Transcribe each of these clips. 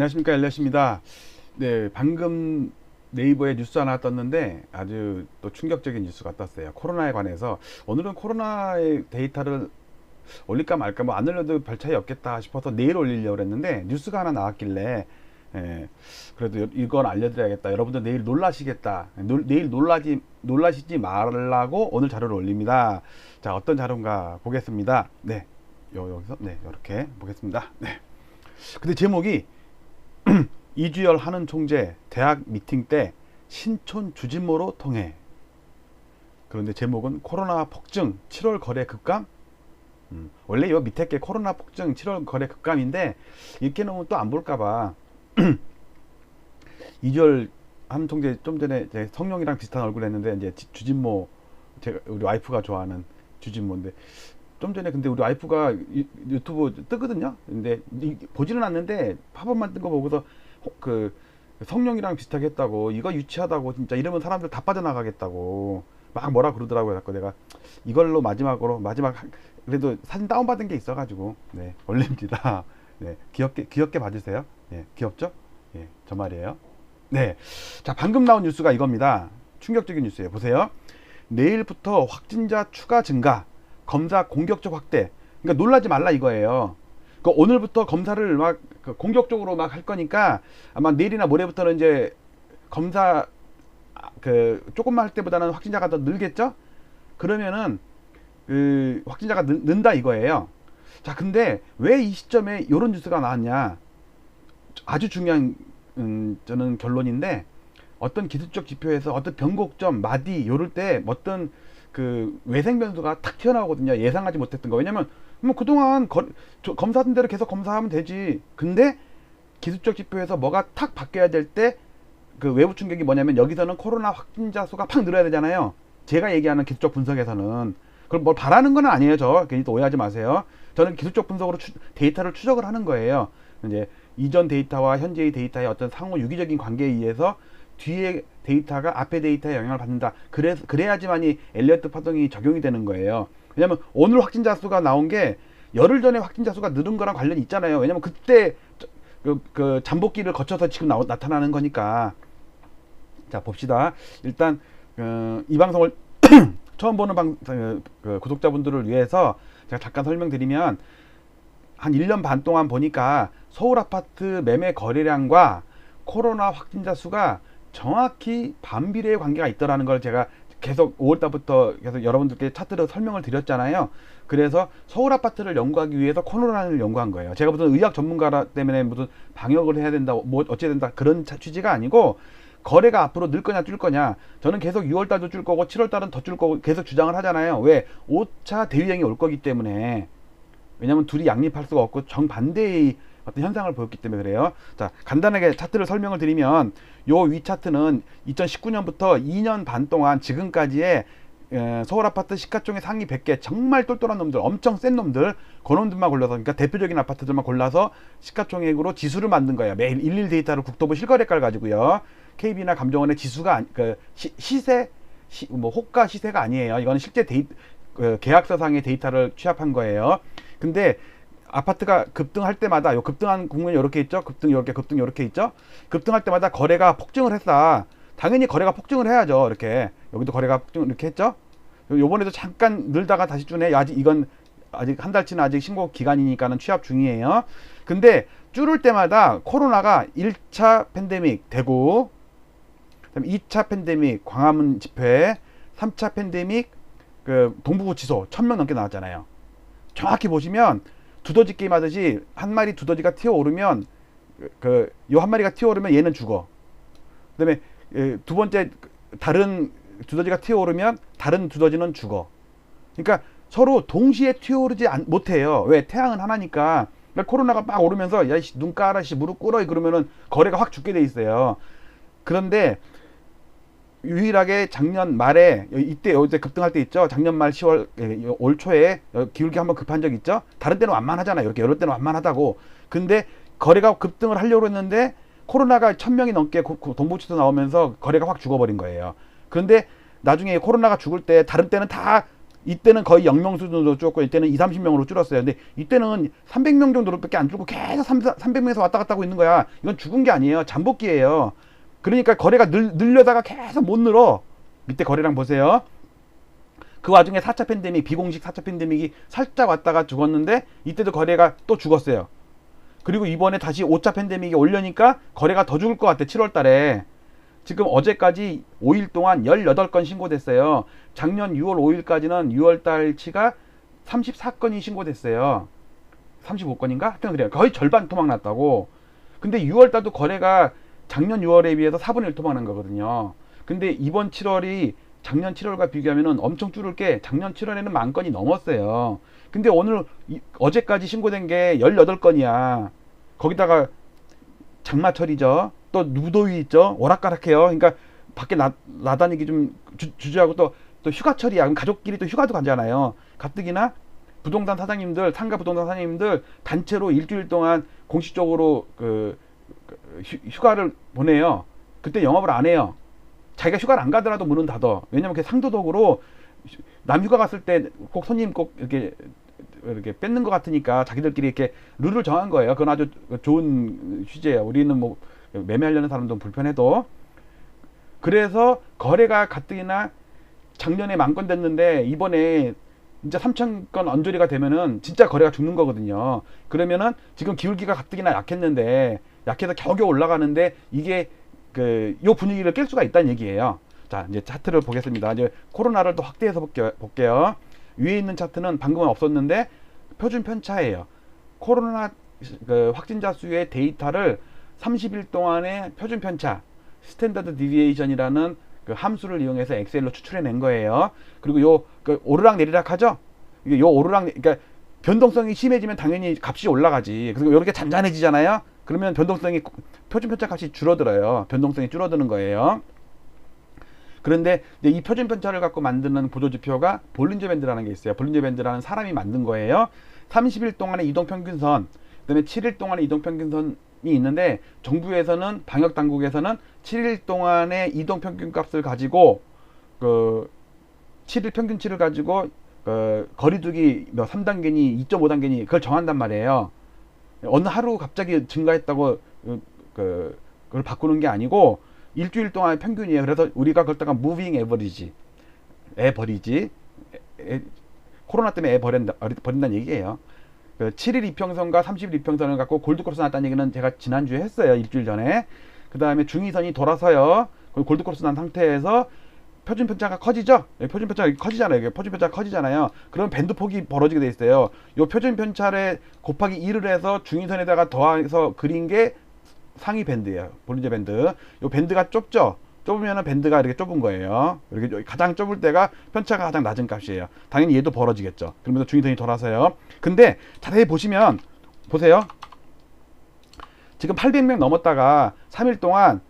안녕하십니까, 엘리엇입니다. 네, 방금 네이버에 뉴스 하나 떴는데 아주 또 충격적인 뉴스가 떴어요. 코로나에 관해서. 오늘은 코로나의 데이터를 올릴까 말까 뭐 안 올려도 별 차이 없겠다 싶어서 내일 올리려고 했는데 뉴스가 하나 나왔길래 그래도 이건 알려드려야겠다. 여러분들 내일 놀라시겠다. 내일 놀라시지 말라고 오늘 자료를 올립니다. 자, 어떤 자료인가 보겠습니다. 네, 여기서 네, 이렇게 보겠습니다. 네. 근데 제목이 이주열 한은 총재 대학 미팅 때 신촌 주진모로 통해. 그런데 제목은 코로나 폭증 7월 거래 급감. 원래 요 밑에 게 코로나 폭증 7월 거래 급감인데 이렇게 놓으면 또 안 볼까봐 이주열 한은 총재 좀 전에 성룡이랑 비슷한 얼굴 했는데 이제 주진모, 제가 우리 와이프가 좋아하는 주진모인데 좀 전에 근데 우리 와이프가 유튜브 뜨거든요. 근데 보지는 않는데 팝업만 뜬 거 보고서 그 성룡이랑 비슷하게 했다고, 이거 유치하다고, 진짜 이러면 사람들 다 빠져나가겠다고 막 뭐라 그러더라고요. 그래서 내가 이걸로 마지막 그래도 사진 다운받은 게 있어가지고 네, 올립니다. 네, 귀엽게 봐주세요. 네, 귀엽죠? 예, 저 말이에요. 네, 자, 방금 나온 뉴스가 이겁니다. 충격적인 뉴스예요. 보세요. 내일부터 확진자 추가 증가, 검사 공격적 확대. 그러니까 놀라지 말라 이거예요. 오늘부터 검사를 막 공격적으로 막 할 거니까 아마 내일이나 모레부터는 이제 검사 조금만 할 때보다는 확진자가 더 늘겠죠? 그러면은 확진자가 는다 이거예요. 자, 근데 왜 이 시점에 이런 뉴스가 나왔냐? 아주 중요한 저는 결론인데, 어떤 기술적 지표에서 어떤 변곡점, 마디 요럴 때 어떤 외생 변수가 탁 튀어나오거든요. 예상하지 못했던 거. 왜냐면 뭐 그동안 검사하던 대로 계속 검사하면 되지. 근데 기술적 지표에서 뭐가 탁 바뀌어야 될 때 외부 충격이 뭐냐면, 여기서는 코로나 확진자 수가 팍 늘어야 되잖아요. 제가 얘기하는 기술적 분석에서는. 그럼 뭘 바라는 건 아니에요. 저 괜히 또 오해하지 마세요. 저는 기술적 분석으로 데이터를 추적을 하는 거예요. 이제 이전 데이터와 현재의 데이터의 어떤 상호 유기적인 관계에 의해서 뒤에 데이터가 앞에 데이터에 영향을 받는다. 그래야지만이 엘리어트 파동이 적용이 되는 거예요. 왜냐면 오늘 확진자 수가 나온 게 열흘 전에 확진자 수가 늘은 거랑 관련이 있잖아요. 왜냐면 그때 잠복기를 거쳐서 지금 나타나는 거니까. 자, 봅시다. 일단 이 방송을 처음 보는 구독자분들을 위해서 제가 잠깐 설명드리면, 한 1년 반 동안 보니까 서울 아파트 매매 거래량과 코로나 확진자 수가 정확히 반비례의 관계가 있더라는 걸 제가 계속 5월달부터 계속 여러분들께 차트로 설명을 드렸잖아요. 그래서 서울 아파트를 연구하기 위해서 코로나를 연구한 거예요. 제가 무슨 의학 전문가 때문에 무슨 방역을 해야 된다, 뭐 어찌해야 된다, 그런 취지가 아니고, 거래가 앞으로 늘 거냐 줄 거냐, 저는 계속 6월달도 줄 거고 7월달은 더 줄 거고 계속 주장을 하잖아요. 왜? 5차 대유행이 올 거기 때문에. 왜냐면 둘이 양립할 수가 없고 정반대의 어떤 현상을 보였기 때문에 그래요. 자, 간단하게 차트를 설명을 드리면, 요 위 차트는 2019년부터 2년 반 동안 지금까지의 서울 아파트 시가총액 상위 100개 정말 똘똘한 놈들, 엄청 센 놈들, 그놈들만 골라서, 그러니까 대표적인 아파트들만 골라서 시가총액으로 지수를 만든 거예요. 매일 일일 데이터를 국토부 실거래가를 가지고요. KB나 감정원의 지수가 시세, 뭐 호가 시세가 아니에요. 이거는 실제 계약서상의 데이터를 취합한 거예요. 근데 아파트가 급등할 때마다, 요 급등한 국면이 이렇게 있죠. 급등 이렇게 있죠. 급등할 때마다 거래가 폭증을 했다. 당연히 거래가 폭증을 해야죠. 이렇게 여기도 거래가 폭증 이렇게 했죠. 요번에도 잠깐 늘다가 다시 주네. 이건 아직 한 달치는 아직 신고 기간이니까는 취합 중이에요. 근데 줄을 때마다 코로나가 1차 팬데믹 대구, 그다음에 2차 팬데믹 광화문 집회, 3차 팬데믹 동부구치소 1000명 넘게 나왔잖아요. 정확히 보시면 두더지 게임 하듯이 한 마리 두더지가 튀어오르면 요 한 마리가 튀어오르면 얘는 죽어. 그다음에 두 번째 다른 두더지가 튀어오르면 다른 두더지는 죽어. 그러니까 서로 동시에 튀어오르지 못해요. 왜? 태양은 하나니까. 그러니까 코로나가 막 오르면서 야, 눈 까라, 무릎 꿇어, 그러면은 거래가 확 죽게 돼 있어요. 그런데 유일하게 작년 말에, 이때 급등할 때 있죠. 작년 말 10월, 올 초에 기울기 한번 급한 적 있죠. 다른 때는 완만하잖아요. 이렇게 여러 때는 완만하다고. 근데 거래가 급등을 하려고 했는데 코로나가 1000명이 넘게 동부치도 나오면서 거래가 확 죽어버린 거예요. 그런데 나중에 코로나가 죽을 때, 다른 때는 다 이때는 거의 0명 수준으로 줄었고 이때는 2, 30명으로 줄었어요. 근데 이때는 300명 정도로밖에 안 줄고 계속 300명에서 왔다 갔다 하고 있는 거야. 이건 죽은 게 아니에요. 잠복기예요. 그러니까 거래가 늘려다가 계속 못 늘어. 밑에 거래량 보세요. 그 와중에 4차 팬데믹, 비공식 4차 팬데믹이 살짝 왔다가 죽었는데 이때도 거래가 또 죽었어요. 그리고 이번에 다시 5차 팬데믹이 올려니까 거래가 더 죽을 것 같아. 7월 달에. 지금 어제까지 5일 동안 18건 신고됐어요. 작년 6월 5일까지는 6월 달치가 34건이 신고됐어요. 35건인가? 하여튼 그래요. 거의 절반 토막 났다고. 근데 6월 달도 거래가 작년 6월에 비해서 4분의 1 토막 난 거거든요. 근데 이번 7월이 작년 7월과 비교하면 엄청 줄을 게 작년 7월에는 10,000건이 넘었어요. 근데 오늘 어제까지 신고된 게 18건이야. 거기다가 장마철이죠. 또 무더위 있죠. 오락가락해요. 그러니까 밖에 나다니기 좀 주저하고 또 휴가철이야. 그럼 가족끼리 또 휴가도 가잖아요. 가뜩이나 부동산 사장님들, 상가 부동산 사장님들 단체로 일주일 동안 공식적으로 휴가를 보내요. 그때 영업을 안 해요. 자기가 휴가를 안 가더라도 문은 닫아. 왜냐면 그게 상도덕으로 남 휴가 갔을 때 꼭 손님 꼭 이렇게 뺏는 것 같으니까 자기들끼리 이렇게 룰을 정한 거예요. 그건 아주 좋은 취지예요. 우리는 뭐 매매하려는 사람도 불편해도. 그래서 거래가 가뜩이나 작년에 10,000건 됐는데 이번에 진짜 3,000건 언저리가 되면은 진짜 거래가 죽는 거거든요. 그러면은 지금 기울기가 가뜩이나 약했는데 약해서 겨우겨우 올라가는데 이게 요 분위기를 깰 수가 있다는 얘기예요. 자, 이제 차트를 보겠습니다. 이제 코로나를 또 확대해서 볼게요. 위에 있는 차트는 방금은 없었는데 표준 편차예요. 코로나 확진자 수의 데이터를 30일 동안의 표준 편차, 스탠더드 디비에이션이라는 함수를 이용해서 엑셀로 추출해낸 거예요. 그리고 요 오르락 내리락 하죠. 요 그러니까 변동성이 심해지면 당연히 값이 올라가지. 그리고 이렇게 잔잔해지잖아요. 그러면 변동성이 표준 편차 값이 줄어들어요. 변동성이 줄어드는 거예요. 그런데 이 표준 편차를 갖고 만드는 보조지표가 볼린저 밴드라는 게 있어요. 볼린저 밴드라는 사람이 만든 거예요. 30일 동안의 이동평균선, 그 다음에 7일 동안의 이동평균선이 있는데 정부에서는 방역당국에서는 7일 동안의 이동평균값을 가지고 7일 평균치를 가지고 거리두기 3단계니 2.5단계니 그걸 정한단 말이에요. 어느 하루 갑자기 증가했다고 그걸 바꾸는 게 아니고 일주일 동안의 평균이에요. 그래서 우리가 그걸 무빙 에버리지, 코로나 때문에 버린다는 얘기예요. 7일 이평선과 30일 이평선을 갖고 골드크로스 났다는 얘기는 제가 지난주에 했어요. 일주일 전에. 그 다음에 중위선이 돌아서요. 골드크로스 난 상태에서 표준 편차가 커지죠? 표준 편차가 커지잖아요. 표준 편차가 커지잖아요. 그럼 밴드 폭이 벌어지게 돼 있어요. 요 표준 편차를 곱하기 1을 해서 중위선에다가 더해서 그린 게 상위 밴드예요. 볼린저 밴드. 요 밴드가 좁죠? 좁으면은 밴드가 이렇게 좁은 거예요. 이렇게 가장 좁을 때가 편차가 가장 낮은 값이에요. 당연히 얘도 벌어지겠죠. 그러면서 중위선이 돌아서요. 근데 자세히 보시면 보세요. 지금 800명 넘었다가 3일 동안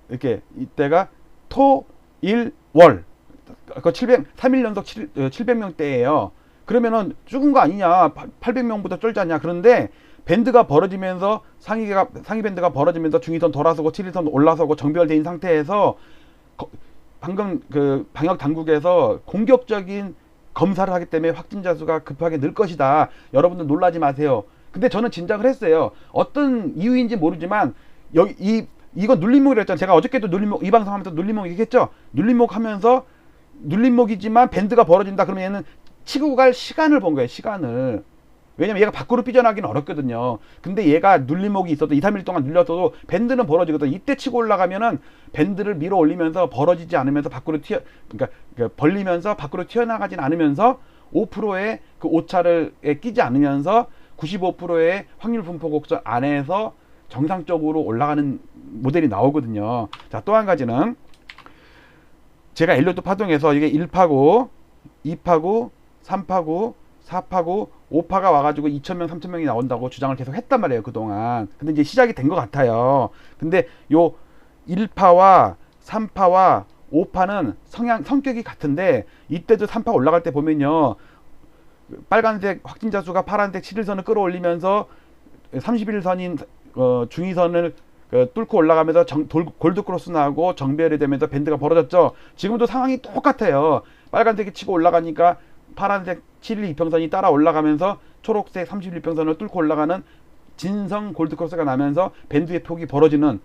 이렇게 이때가 일, 월 3일 연속 700명대예요. 그러면은 죽은 거 아니냐? 800명보다 쫄지 않냐? 그런데 밴드가 벌어지면서 상위 밴드가 벌어지면서 중위선 돌아서고 7일선 올라서고 정비열된 상태에서 방금 방역 당국에서 공격적인 검사를 하기 때문에 확진자 수가 급하게 늘 것이다. 여러분들 놀라지 마세요. 근데 저는 진작을 했어요. 어떤 이유인지 모르지만 이건 눌림목이라 했잖아요. 제가 어저께도 눌림목, 이 방송하면서 눌림목 얘기했죠. 눌림목 하면서 눌림목이지만 밴드가 벌어진다. 그러면 얘는 치고 갈 시간을 본 거예요. 시간을. 왜냐면 얘가 밖으로 삐져나가기는 어렵거든요. 근데 얘가 눌림목이 있어도 2, 3일 동안 눌렸어도 밴드는 벌어지거든. 이때 치고 올라가면은 밴드를 밀어 올리면서 벌어지지 않으면서 밖으로 그러니까 벌리면서 밖으로 튀어나가진 않으면서 5%의 그 오차를 끼지 않으면서 95%의 확률 분포 곡선 안에서 정상적으로 올라가는 모델이 나오거든요. 자, 또 한 가지는 제가 엘리어트 파동에서 이게 1파고, 2파고, 3파고, 4파고, 5파가 와가지고 2,000명, 3,000명이 나온다고 주장을 계속 했단 말이에요, 그동안. 근데 이제 시작이 된 것 같아요. 근데 요 1파와 3파와 5파는 성격이 같은데, 이때도 3파 올라갈 때 보면요, 빨간색 확진자 수가 파란색 7일선을 끌어올리면서 31선인 중위선을 뚫고 올라가면서 골드크로스 나고 정배열이 되면서 밴드가 벌어졌죠. 지금도 상황이 똑같아요. 빨간색이 치고 올라가니까 파란색 7일 이평선이 따라 올라가면서 초록색 30일 이평선을 뚫고 올라가는 진성 골드크로스가 나면서 밴드의 폭이 벌어지는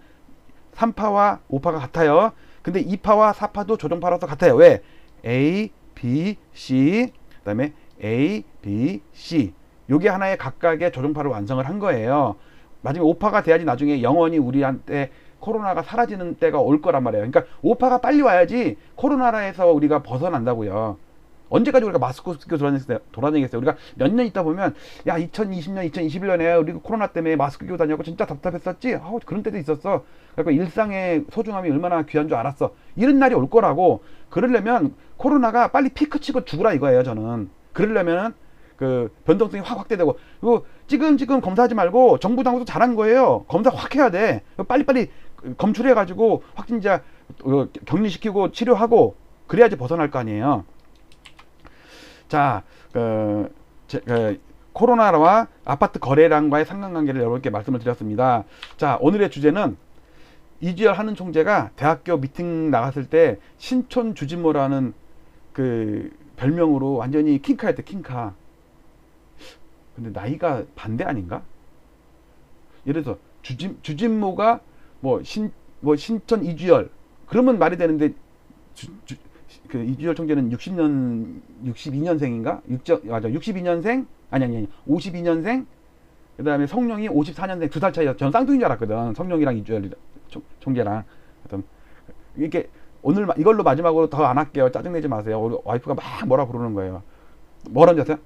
3파와 5파가 같아요. 근데 2파와 4파도 조정파로서 같아요. 왜? A, B, C 그 다음에 A, B, C 요게 하나의 각각의 조정파를 완성을 한 거예요. 마지막에 5파가 돼야지 나중에 영원히 우리한테 코로나가 사라지는 때가 올 거란 말이에요. 그러니까 5파가 빨리 와야지 코로나에서 우리가 벗어난다고요. 언제까지 우리가 마스크 쓰고 돌아다니겠어요? 우리가 몇 년 있다 보면 야 2020년, 2021년에 우리 코로나 때문에 마스크 끼고 다녔고 진짜 답답했었지? 그런 때도 있었어. 그러니까 일상의 소중함이 얼마나 귀한 줄 알았어. 이런 날이 올 거라고. 그러려면 코로나가 빨리 피크 치고 죽으라 이거예요, 저는. 그러려면 그 변동성이 확 확대되고 그리고 지금 검사하지 말고 정부 당국도 잘한 거예요. 검사 확 해야 돼. 빨리빨리 검출해 가지고 확진자 격리시키고 치료하고 그래야지 벗어날 거 아니에요. 자, 코로나와 아파트 거래량과의 상관관계를 여러분께 말씀을 드렸습니다. 자, 오늘의 주제는 이주열 한은 총재가 대학교 미팅 나갔을 때 신촌 주진모라는 그 별명으로 완전히 킹카였대, 킹카. 근데 나이가 반대 아닌가? 예를 들어서 주진모가 뭐 신촌 이주열 그러면 말이 되는데 그 이주열 총재는 62년생인가? 맞아. 62년생? 아니. 52년생? 그 다음에 성룡이 54년생 2살 차이야. 전 쌍둥이인 줄 알았거든. 성룡이랑 이주열 총재랑. 하여튼, 이렇게, 오늘 이걸로 마지막으로 더 안 할게요. 짜증내지 마세요. 우리 와이프가 막 뭐라 그러는 거예요. 뭐라는 줄 아세요?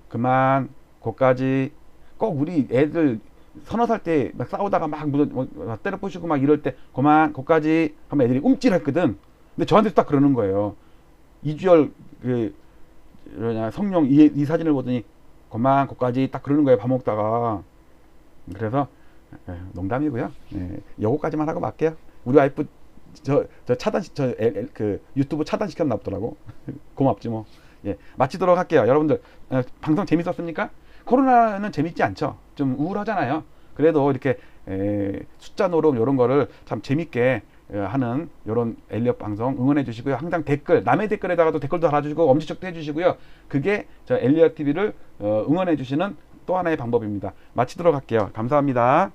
그만, 거기까지. 꼭 우리 애들 서너 살 때 막 싸우다가 막 때려 부시고 막 이럴 때, 그만, 거기까지 하면 애들이 움찔했거든. 근데 저한테 딱 그러는 거예요. 이주열 성룡 이 사진을 보더니 그만 거기까지 딱 그러는 거예요. 밥 먹다가. 그래서 농담이고요. 요거까지만 하고 말게요. 우리 와이프 저 유튜브 차단시켜 놨더라고. 고맙지 뭐. 마치도록 할게요. 여러분들 방송 재밌었습니까? 코로나는 재밌지 않죠. 좀 우울하잖아요. 그래도 이렇게 숫자 노름 이런 거를 참 재밌게 하는 이런 엘리엇 방송 응원해 주시고요. 항상 댓글, 남의 댓글에다가도 댓글도 달아주시고 엄지척도 해주시고요. 그게 저 엘리엇 TV를 응원해 주시는 또 하나의 방법입니다. 마치도록 할게요. 감사합니다.